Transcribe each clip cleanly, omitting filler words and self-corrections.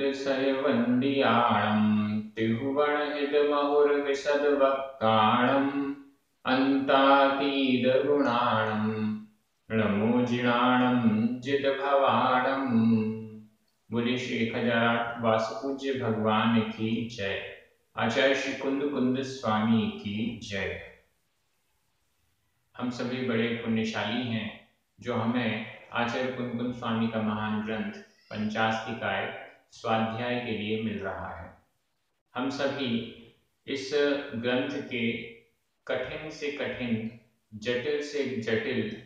सैवन्दियाणं त्रिभुवनहितमहुर्विशद्वक्त्राणं अन्तातीतगुणाणं नमोजिणाणं जितभवाणं। बोले श्री 1008 वासुपूज्य भगवान की जय। आचार्य श्री कुंद कुंद स्वामी की जय। हम सभी बड़े पुण्यशाली हैं जो हमें आचार्य कुंद कुंद स्वामी का महान ग्रंथ पंचास्तिकाय स्वाध्याय के लिए मिल रहा है। हम सभी इस ग्रंथ के कठिन से कठिन, जटिल से जटिल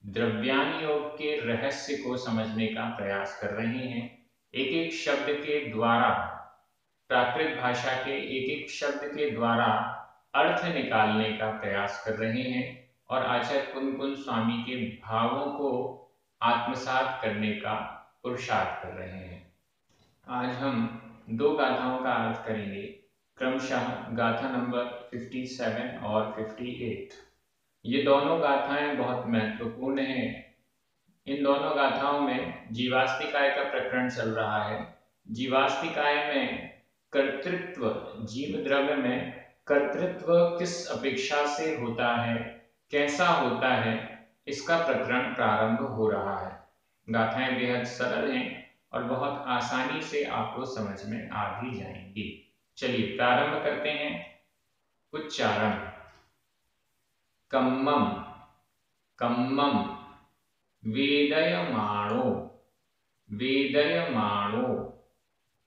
द्रव्यान योग के रहस्य को समझने का प्रयास कर रहे हैं। एक एक शब्द के द्वारा, प्राकृत भाषा के एक एक शब्द के द्वारा अर्थ निकालने का प्रयास कर रहे हैं और आचार्य कुंद कुंद स्वामी के भावों को आत्मसात करने का पुरुषार्थ कर रहे हैं। आज हम दो गाथाओं का अर्थ करेंगे, क्रमशः गाथा नंबर 57 और 58। ये दोनों गाथाएं बहुत महत्वपूर्ण हैं। इन दोनों गाथाओं में जीवास्तिकाय का प्रकरण चल रहा है। जीवास्तिकाय में कर्तृत्व, जीव द्रव्य में कर्तृत्व किस अपेक्षा से होता है, कैसा होता है, इसका प्रकरण प्रारंभ हो रहा है। गाथाएं बेहद सरल हैं और बहुत आसानी से आपको समझ में आ भी जाएंगी। चलिए प्रारंभ करते हैं। उच्चारण। कम्मम कम्मम, वेदयमाणो वेदयमाणो,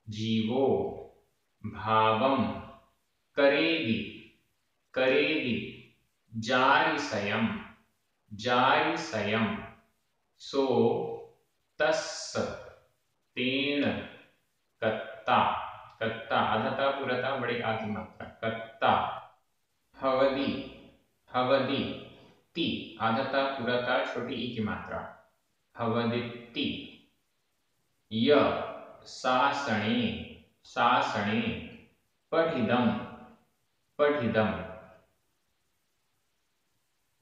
जीवो भावम करेदि करेदि, जारिसयम जारिसयम, सो तस्स तेन कत्ता कत्ता, आधता पुरता बड़ी आधी मात्रा, कत्ता, हवदि हवदि, ति आधता पुरता छोटी ई की मात्रा, हवदिति, य सासणे सासणे, पठिदम पठिदम,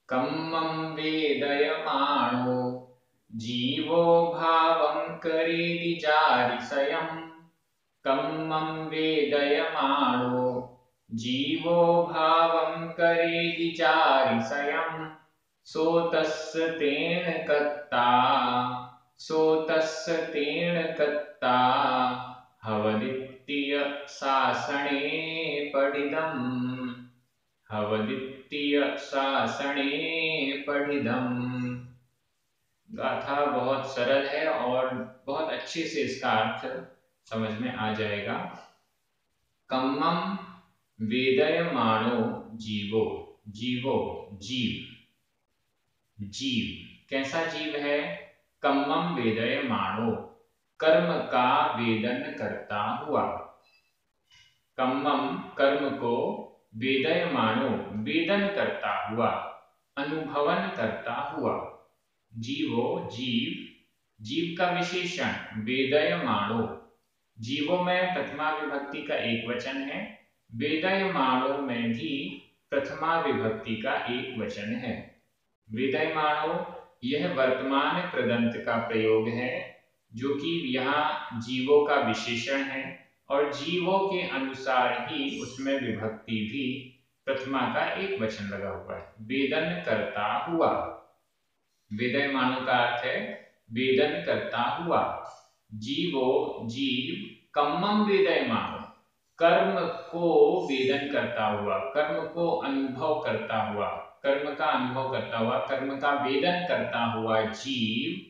कम्मं वेदयमाणो जीवो भावं करेदि जारिसयं, कम्मं वेदयमाणो जीवो भावं करेदि जारिसयं, सो तस्य तेन कत्ता सो तस्य तेन कत्ता, हवदित्य सासणे पठिदम हवदित्य सासणे पठिदम। गाथा बहुत सरल है और बहुत अच्छे से इसका अर्थ समझ में आ जाएगा। कम्मम वेदयमाणो जीवो, जीवो जीव, जीव कैसा जीव है? कम्मम वेदयमाणो, कर्म का वेदन करता हुआ। कम्मम कर्म को, वेदयमाणो वेदन करता हुआ, अनुभवन करता हुआ। जीवो जीव, जीव का विशेषण वेदयमाणो, जीवों में प्रथमा विभक्ति का एक वचन है, वेदयमाणो में भी प्रथमा विभक्ति का एक वचन है। वेदयमाणो यह वर्तमान कृदंत का प्रयोग है जो कि यहाँ जीवों का विशेषण है और जीवों के अनुसार ही उसमें विभक्ति भी प्रथमा का एक वचन लगा हुआ है। वेदन करता हुआ, वेदयमाणो का अर्थ है वेदन करता हुआ। जीवो जीव, कम्मम वेदयमाणो, कर्म को वेदन करता हुआ, कर्म को अनुभव करता हुआ, कर्म का अनुभव करता हुआ, कर्म का वेदन करता हुआ जीव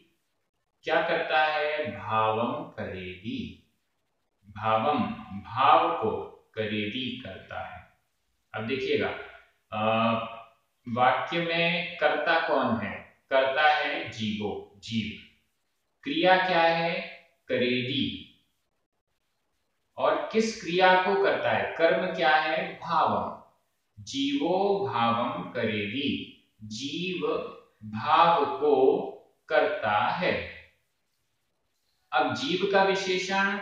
क्या करता है? भावम करेदि, भावम भाव को, करेदि करता है। अब देखिएगा वाक्य में कर्ता कौन है? कर्ता है जीवो, जीव। क्रिया क्या है? करेदि। और किस क्रिया को करता है? कर्म क्या है? भावम। जीवो भावम करेदि, जीव भाव को करता है। अब जीव का विशेषण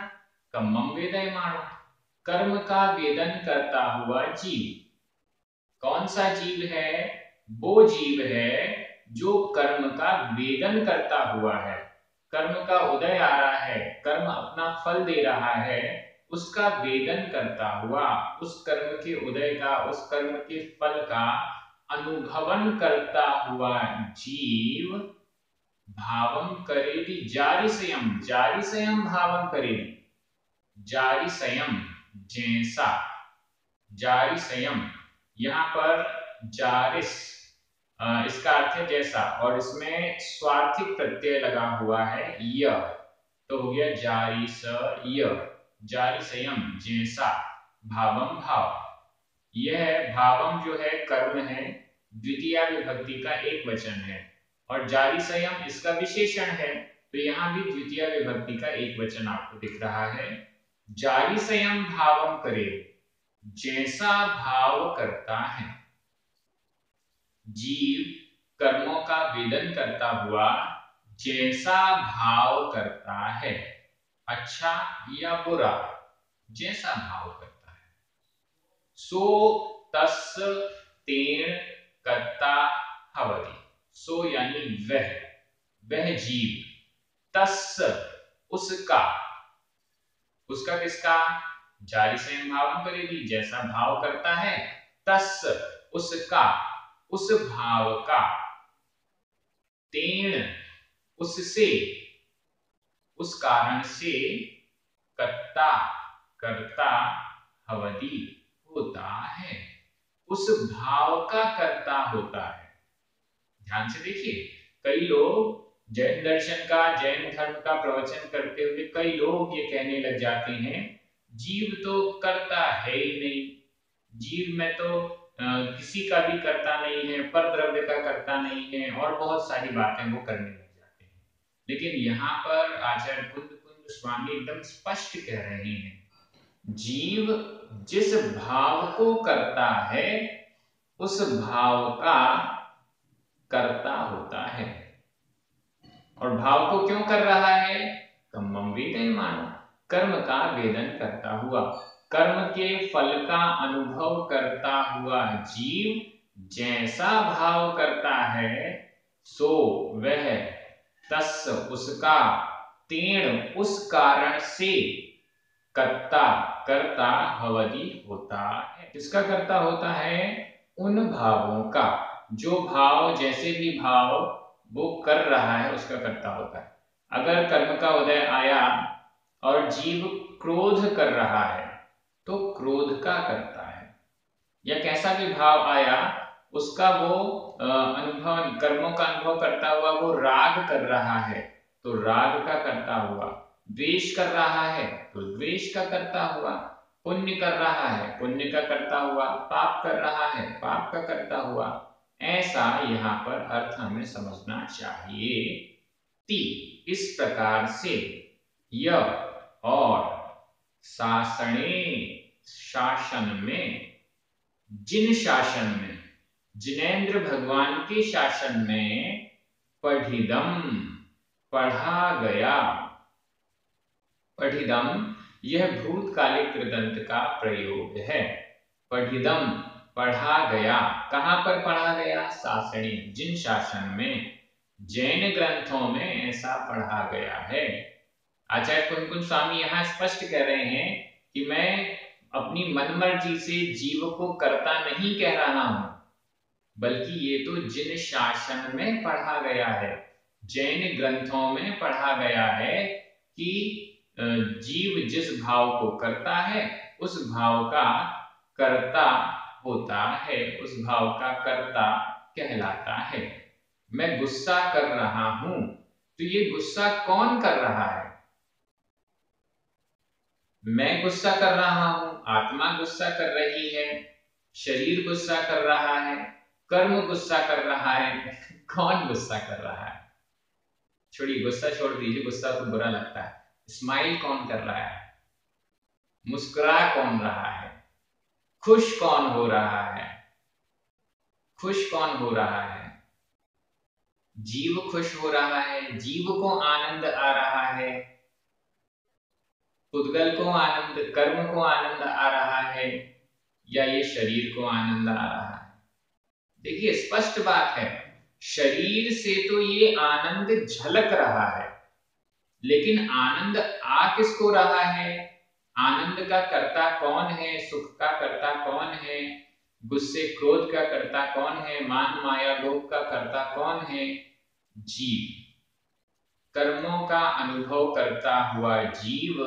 कम्मम वेदयमाणो, कर्म का वेदन करता हुआ जीव। कौन सा जीव है? वो जीव है जो कर्म का वेदन करता हुआ है। कर्म का उदय आ रहा है, कर्म अपना फल दे रहा है, उसका वेदन करता हुआ, उस कर्म के उदय का, उस कर्म के फल का अनुभवन करता हुआ जीव भावम करेगी जारिसयम, जारिसयम भावम करेगी, जारिसयम जैसा, जारिसयम यहाँ पर जारिस इसका अर्थ है जैसा, और इसमें स्वार्थिक प्रत्यय लगा हुआ है य, तो हो गया जारिस य, जारिसयम जैसा, भावम भाव। यह भावम जो है कर्म है, द्वितीय विभक्ति का एक वचन है, और जारिसयम इसका विशेषण है, तो यहाँ भी द्वितीय विभक्ति का एक वचन आपको दिख रहा है। जारिसयम भावम करे, जैसा भाव करता है, जीव कर्मों का वेदन करता हुआ जैसा भाव करता है, अच्छा या बुरा, जैसा भाव करता है, सो तस् तेन कर्ता भवति, सो यानी वह जीव, तस् उसका, उसका किसका, जारिसयम भावम करेगी जैसा भाव करता है, तस् उसका, उस भाव का, तेन उससे, उस कारण से, कर्ता कर्ता भवति होता है, उस भाव का कर्ता होता है। ध्यान से देखिए, कई लोग जैन दर्शन का, जैन धर्म का प्रवचन करते हुए कई लोग ये कहने लग जाते हैं जीव तो करता है ही नहीं, जीव में तो किसी का भी करता नहीं है, पर द्रव्य का करता नहीं है, और बहुत सारी बातें वो करने लग जाते हैं। लेकिन यहाँ पर आचार्य कुंद स्वामी एकदम स्पष्ट कह रहे हैं, जीव जिस भाव को करता है उस भाव का कर्ता होता है। और भाव को क्यों कर रहा है, कर्मम वेदयमानो, कर्म का वेदन करता हुआ, कर्म के फल का अनुभव करता हुआ जीव जैसा भाव करता है, सो वह, तस् उसका, तेण उस कारण से, कर्ता कर्ता भवति होता है, किसका कर्ता होता है, उन भावों का, जो भाव, जैसे भी भाव वो कर रहा है उसका कर्ता होता है। अगर कर्म का उदय आया और जीव क्रोध कर रहा है तो क्रोध का करता है, या कैसा भी भाव आया उसका वो अनुभव, कर्मों का अनुभव करता हुआ वो राग कर रहा है तो राग का करता हुआ, द्वेष कर रहा है तो द्वेष का करता हुआ, पुण्य कर रहा है पुण्य का करता हुआ, पाप कर रहा है पाप का करता हुआ, ऐसा यहाँ पर अर्थ हमें समझना चाहिए। इस प्रकार से यह और शासने, शासन में, जिन शासन में, जिनेंद्र भगवान के शासन में, पढ़िदम पढ़ा गया, पढ़िदम यह भूतकालिक कृदंत का प्रयोग है, पढ़िदम पढ़ा गया, कहां पर पढ़ा गया, शासनी, जिन शासन में, जैन ग्रंथों में ऐसा पढ़ा गया है। आचार्य कुंद स्वामी यहाँ स्पष्ट कह रहे हैं कि मैं अपनी मनमर्जी से जीव को करता नहीं कह रहा हूं, बल्कि ये तो जिन शासन में पढ़ा गया है, जैन ग्रंथों में पढ़ा गया है कि जीव जिस भाव को करता है उस भाव का कर्ता होता है, उस भाव का कर्ता कहलाता है। मैं गुस्सा कर रहा हूं तो ये गुस्सा कौन कर रहा है, मैं गुस्सा कर रहा हूं, आत्मा गुस्सा कर रही है, शरीर गुस्सा कर रहा है, कर्म गुस्सा कर रहा है, कौन गुस्सा कर रहा है, छोड़िए गुस्सा छोड़ दीजिए, गुस्सा तो बुरा लगता है, स्माइल कौन कर रहा है, मुस्कुरा कौन रहा है, खुश कौन हो रहा है, खुश कौन हो रहा है, जीव खुश हो रहा है, जीव को आनंद आ रहा है, पुद्गल को आनंद, कर्म को आनंद आ रहा है, या ये शरीर को आनंद आ रहा है। देखिए स्पष्ट बात है, शरीर से तो ये आनंद झलक रहा है, लेकिन आनंद आ किसको रहा है? आनंद का कर्ता कौन है? सुख का कर्ता कौन है? गुस्से क्रोध का कर्ता कौन है? मान माया लोभ का कर्ता कौन है? जीव। कर्मों का अनुभव करता हुआ जीव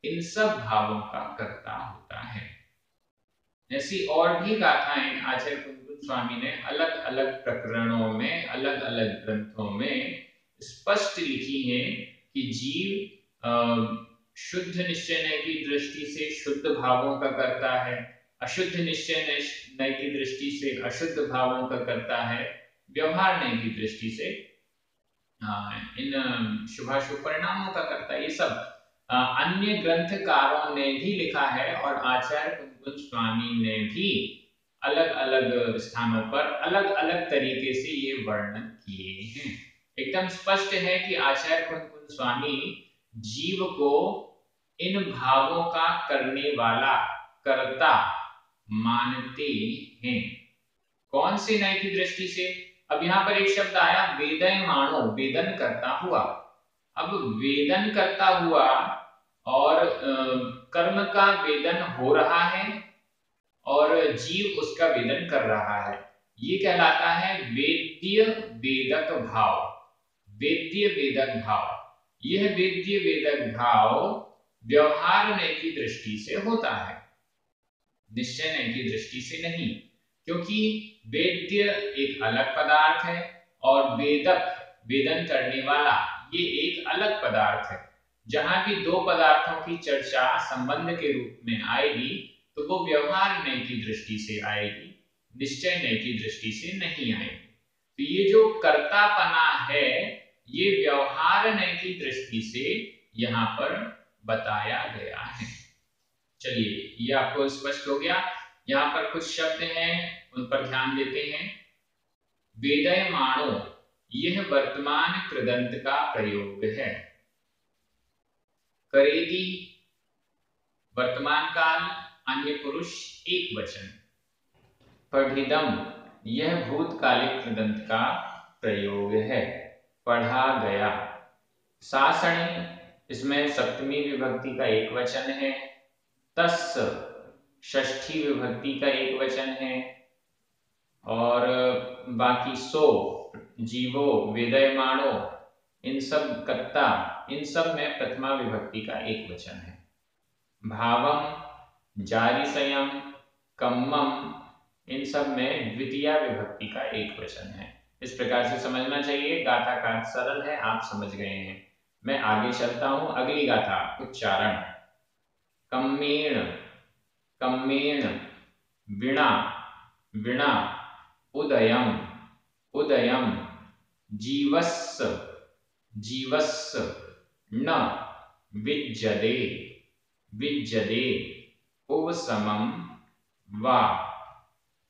इन सब भावों का कर्ता होता है। ऐसी और भी गाथाएं आचार्य कुंतल स्वामी ने अलग अलग प्रकरणों में, अलग अलग ग्रंथों में स्पष्ट लिखी हैं कि जीव शुद्ध निश्चय नय की दृष्टि से शुद्ध भावों का करता है, अशुद्ध निश्चय नय की दृष्टि से अशुद्ध भावों का करता है, व्यवहार नय की दृष्टि से इन शुभाशुभ परिणामों का करता है। ये सब अन्य ग्रंथकारों ने भी लिखा है और आचार्य कुंतल स्वामी ने भी अलग अलग स्थानों पर अलग अलग तरीके से ये वर्णन किए हैं। एकदम स्पष्ट है कि आचार्य कुंतल स्वामी जीव को इन भावों का करने वाला कर्ता मानते हैं। कौन से नय की दृष्टि से? अब यहाँ पर एक शब्द आया वेदयमानो, वेदन करता हुआ। अब वेदन करता हुआ और कर्म का वेदन हो रहा है और जीव उसका वेदन कर रहा है, ये कहलाता है वेद्य वेदक भाव। वेद्य वेदक भाव, यह वेद्य वेदक भाव व्यवहार नय की दृष्टि से होता है, निश्चय नय की दृष्टि से नहीं। क्योंकि वेद्य एक अलग पदार्थ है और वेदक, वेदन करने वाला, ये एक अलग पदार्थ है। जहां भी दो पदार्थों की चर्चा संबंध के रूप में आएगी तो वो व्यवहार नय की दृष्टि से आएगी, निश्चय नय की दृष्टि से नहीं आएगी। तो ये जो कर्तापना है ये व्यवहार नय की दृष्टि से यहाँ पर बताया गया है। चलिए, ये आपको स्पष्ट हो गया। यहाँ पर कुछ शब्द हैं उन पर ध्यान देते हैं। वेदयमानो, यह वर्तमान कृदंत का प्रयोग है। करेगी, वर्तमान काल, अन्य पुरुष, एक वचन। पठितम, यह भूतकालिक कृदंत का प्रयोग है। पढ़ा गया। सासणी, इसमें सप्तमी विभक्ति का एक वचन है। तस्, षष्ठी विभक्ति का एक वचन है। और बाकी सो, जीवो, वेदयमानो, इन सब कर्ता, इन सब में प्रथमा विभक्ति का एक वचन है। भावम, जारिसयम, कम्मम, इन सब में द्वितीया विभक्ति का एक वचन है। इस प्रकार से समझना चाहिए। गाथा का सरल है, आप समझ गए हैं। मैं आगे चलता हूं। अगली गाथा उच्चारण। कम्मेण, कम्मेण, वीणा, वीणा, उदयम, उदयम, जीवस्स, जीवस्स, न विज्जदे, विज्जदे, उपशमं वा,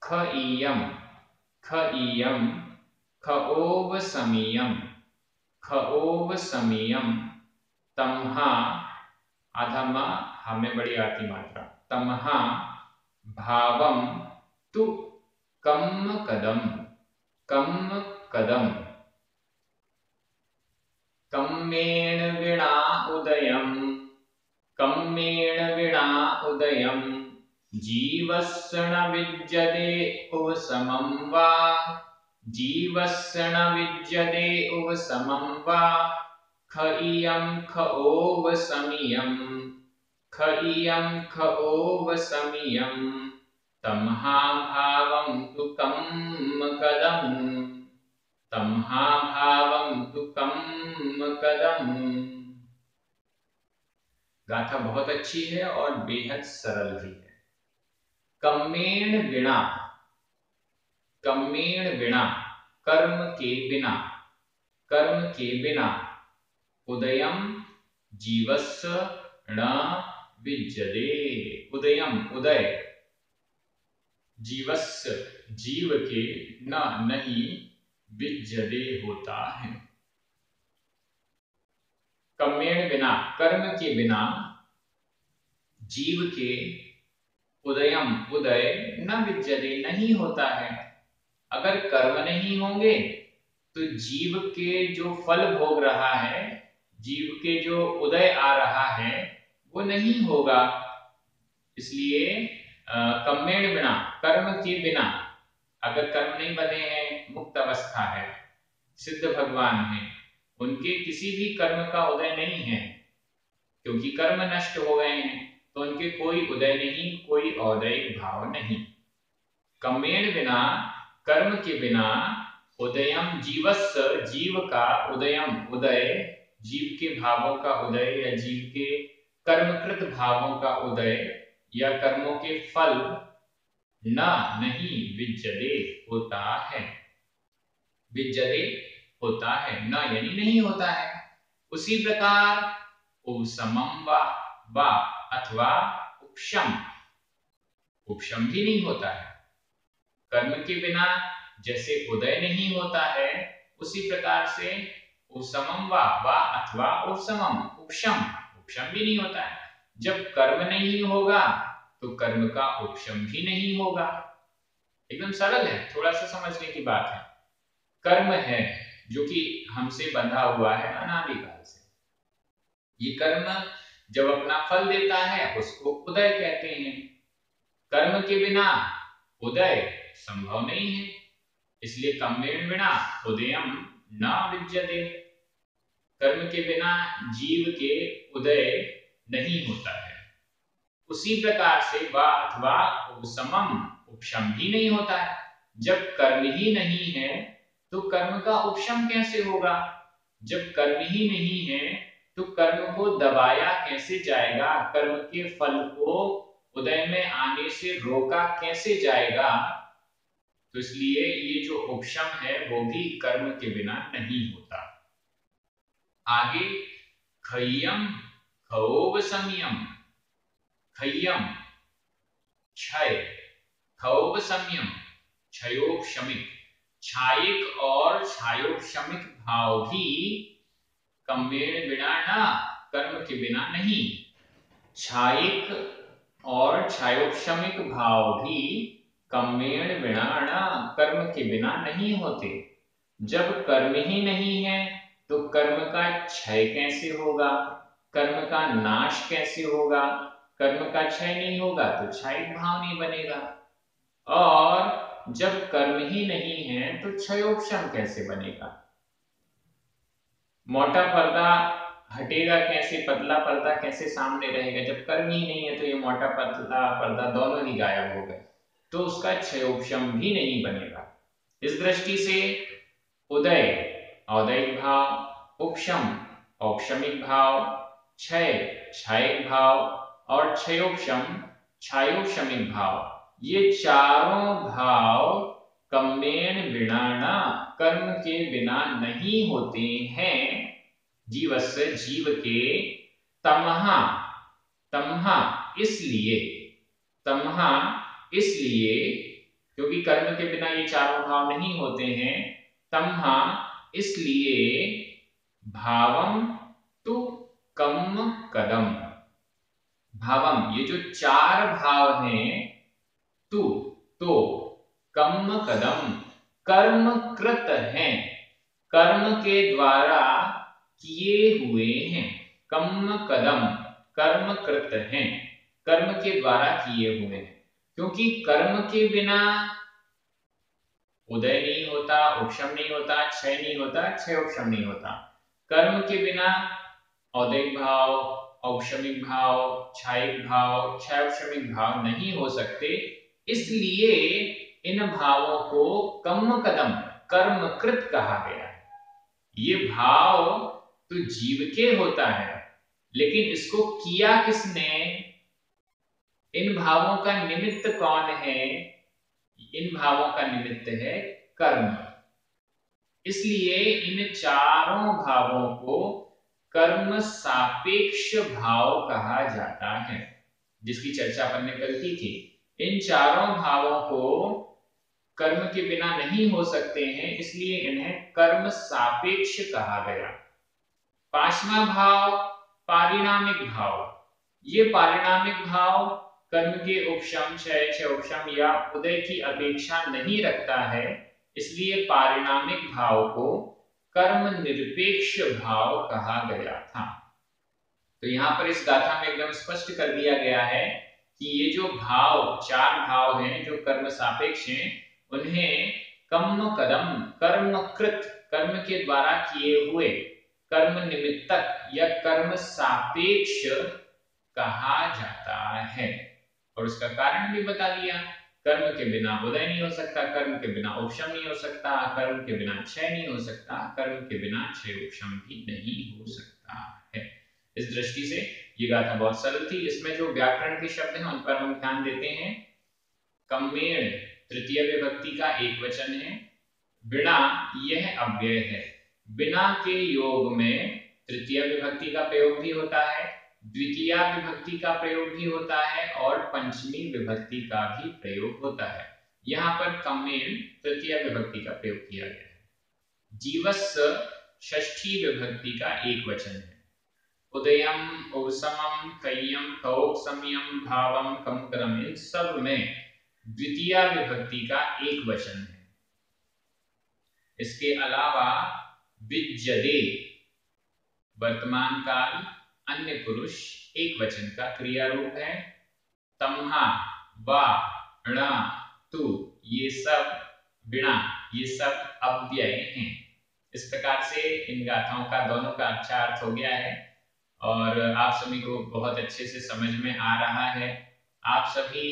खइयम, खइयम, खओवसमियम, खओवसमियम, तमहा, अधमा, हमें बड़ी आती मात्रा, तमहा, भावम तु कम कदम, कम कदम, कम्मेण वीणा उदयम, कम्मेण वीणा उदयम, जीवस्य न विज्जते उपशमं वा, जीवस्य न विज्जते उपशमं वा, खइयं खओवसमियं, खइयं खओवसमियं, तमहा भावं तु कम कदम, तमहा भावं तु कम कदम। गाथा बहुत अच्छी है और बेहद सरल भी है। कम्मेण वीणा, कम्मेण वीणा, कर्म के बिना, कर्म के बिना, उदयम, जीवस्य न विज्जते, उदयम, उदय, जीवस्य, जीव के, न नहीं, विज्जते होता है। कम्मेण बिना, कर्म के बिना, जीव के, उदयम, उदय, न विज्जते, नहीं होता है। अगर कर्म नहीं होंगे तो जीव के जो फल भोग रहा है, जीव के जो उदय आ रहा है वो नहीं होगा। इसलिए कर्मेण बिना, कर्म के बिना, अगर कर्म नहीं बने हैं, मुक्त अवस्था है, सिद्ध भगवान है, उनके किसी भी कर्म का उदय नहीं है, क्योंकि कर्म नष्ट हो गए हैं, तो उनके कोई उदय नहीं, कोई औदयिक भाव नहीं। कर्मेण बिना, कर्म के बिना, उदयम जीवस्य, जीव का उदयम, उदय, जीव के भावों का उदय या जीव के कर्मकृत भावों का उदय या कर्मों के फल न, नहीं, विद्यते, होता है। विद्यते होता है, न यानी नहीं होता है। उसी प्रकार उपशमम वा अथवा उपशम, उपशम भी नहीं होता है। कर्म के बिना जैसे उदय नहीं होता है, उसी प्रकार से उपशमम वा अथवा उपशमम, उपशम, उपशम भी नहीं होता है। जब कर्म नहीं होगा तो कर्म का उपशम भी नहीं होगा। एकदम सरल है, थोड़ा सा समझने की बात है। कर्म है जो कि हमसे बंधा हुआ है अनादिकाल से। ये कर्म जब अपना फल देता है उसको उदय कहते हैं। कर्म के बिना उदय संभव नहीं है, इसलिए कर्मेण बिना उदयम न विद्यते। कर्म के बिना जीव के उदय नहीं होता है। उसी प्रकार से वा अथवा उपशमम, उपशम भी नहीं होता है। जब कर्म ही नहीं है तो कर्म का उपशम कैसे होगा? जब कर्म ही नहीं है तो कर्म को दबाया कैसे जाएगा? कर्म के फल को उदय में आने से रोका कैसे जाएगा? तो इसलिए ये जो उपशम है वो भी कर्म के बिना नहीं होता। आगे खय्यम खौवसम्यम, खय्यम क्षय, खौवसम्यम क्षयोपशमिक, क्षायिक और क्षयोपशमिक भाव भी कर्मेण बिना न, कर्म के बिना नहीं। क्षायिक और क्षयोपशमिक भाव भी कर्मेण बिना न, कर्म के बिना नहीं होते। जब कर्म ही नहीं है तो कर्म का क्षय कैसे होगा? कर्म का नाश कैसे होगा? कर्म का क्षय नहीं होगा तो क्षायिक भाव नहीं बनेगा, और जब कर्म ही नहीं है तो क्षयोपशम कैसे बनेगा? मोटा पर्दा हटेगा कैसे, पतला पर्दा कैसे सामने रहेगा? जब कर्म ही नहीं है तो ये मोटा पतला पर्दा दोनों ही गायब हो गए, तो उसका क्षयोपशम भी नहीं बनेगा। इस दृष्टि से उदय औदयिक भाव, उपशम औपशमिक भाव, क्षय क्षायिक भाव और क्षयोपशम क्षयोपशमिक भाव, ये चारों भाव कर्मेण बिना न, कर्म के बिना नहीं होते हैं। जीवस्य, जीव के, तमहा, तमहा इसलिए, तमहा इसलिए क्योंकि कर्म के बिना ये चारों भाव नहीं होते हैं। तमहा इसलिए भावम तु कम कदम, भावम ये जो चार भाव हैं, तु तो कम कदम कर्म कृत हैं, कर्म के द्वारा किए हुए हैं। कम कदम कर्म कृत हैं, कर्म के द्वारा किए हुए हैं। क्योंकि कर्म के बिना उदय नहीं होता, उपशम नहीं होता, क्षय नहीं होता, क्षयोपशम नहीं होता। कर्म के बिना औदयिक भाव, औपशमिक भाव, क्षायिक भाव, क्षयोपशमिक भाव नहीं हो सकते। इसलिए इन भावों को कम कदम कर्मकृत कहा गया है। ये भाव तो जीव के होता है, लेकिन इसको किया किसने? इन भावों का निमित्त कौन है? इन भावों का निमित्त है कर्म। इसलिए इन चारों भावों को कर्म सापेक्ष भाव कहा जाता है, जिसकी चर्चा अपन ने कल की थी। इन चारों भावों को कर्म के बिना नहीं हो सकते हैं, इसलिए इन्हें कर्म सापेक्ष कहा गया। पांचवा भाव पारिणामिक भाव। ये पारिणामिक भाव कर्म के उपशम, क्षय क्षयोपशम या उदय की अपेक्षा नहीं रखता है, इसलिए पारिणामिक भाव को कर्म निरपेक्ष भाव कहा गया था। तो यहाँ पर इस गाथा में एकदम स्पष्ट कर दिया गया है कि ये जो भाव, चार भाव हैं जो कर्म सापेक्ष हैं, उन्हें कर्मकृत, कर्म के द्वारा किए हुए, कर्म निमित्तक या कर्म सापेक्ष कहा जाता है। और उसका कारण भी बता दिया, कर्म के बिना उदय नहीं हो सकता, कर्म के बिना उपशम नहीं हो सकता, कर्म के बिना क्षय नहीं हो सकता, कर्म के बिना क्षय उपशम भी नहीं हो सकता है। इस दृष्टि से ये गाथा बहुत सरल थी। इसमें जो व्याकरण के शब्द हैं उन पर हम ध्यान देते हैं। कम्मेण तृतीय विभक्ति का एक वचन है। बिना यह अव्यय है। बिना के योग में तृतीय विभक्ति का प्रयोग भी होता है, द्वितीय विभक्ति का प्रयोग भी होता है और पंचमी विभक्ति का भी प्रयोग होता है। यहाँ पर कम्मेण तृतीय विभक्ति का प्रयोग किया गया है। जीवस्य षष्ठी विभक्ति का एक वचन है। उदयम, औसमम, कय्यम, कौक्सम्यम, भावम, कमकरम, इन सब में द्वितीय विभक्ति का एक वचन है। इसके अलावा विज्जदे वर्तमान काल अन्य पुरुष एक वचन का क्रिया रूप है। तम्हा, वा, णा, तु, ये सब बिना, ये सब अव्यय हैं। इस प्रकार से इन गाथाओं का दोनों का अच्छा अर्थ हो गया है और आप सभी को बहुत अच्छे से समझ में आ रहा है। आप सभी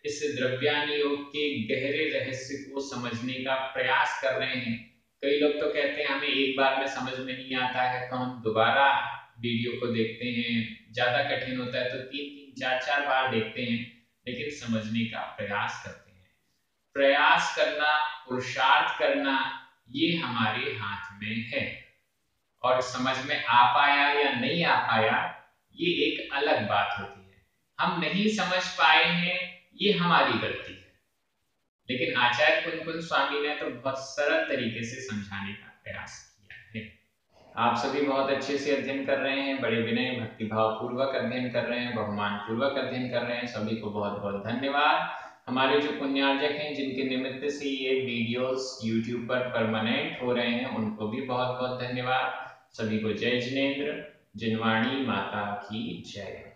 इस द्रव्यान योग के गहरे रहस्य को समझने का प्रयास कर रहे हैं। कई लोग तो कहते हैं हमें एक बार में समझ में नहीं आता है तो हम दोबारा वीडियो को देखते हैं, ज्यादा कठिन होता है तो 3-3, 4-4 बार देखते हैं, लेकिन समझने का प्रयास करते हैं। प्रयास करना, पुरुषार्थ करना, ये हमारे हाथ में है और समझ में आ पाया या नहीं आ पाया ये एक अलग बात होती है। हम नहीं समझ पाए हैं ये हमारी गलती है, लेकिन आचार्य कुन स्वामी ने तो बहुत सरल तरीके से समझाने का प्रयास किया है। आप सभी बहुत अच्छे से अध्ययन कर रहे हैं, बड़े विनय भक्तिभाव पूर्वक अध्ययन कर रहे हैं, बहुमान पूर्वक अध्ययन कर रहे हैं। सभी को बहुत बहुत धन्यवाद। हमारे जो पुण्यार्जक हैं जिनके निमित्त से ये वीडियोस YouTube पर परमानेंट हो रहे हैं, उनको भी बहुत बहुत धन्यवाद। सभी को जय जिनेंद्र। जिनवाणी माता की जय।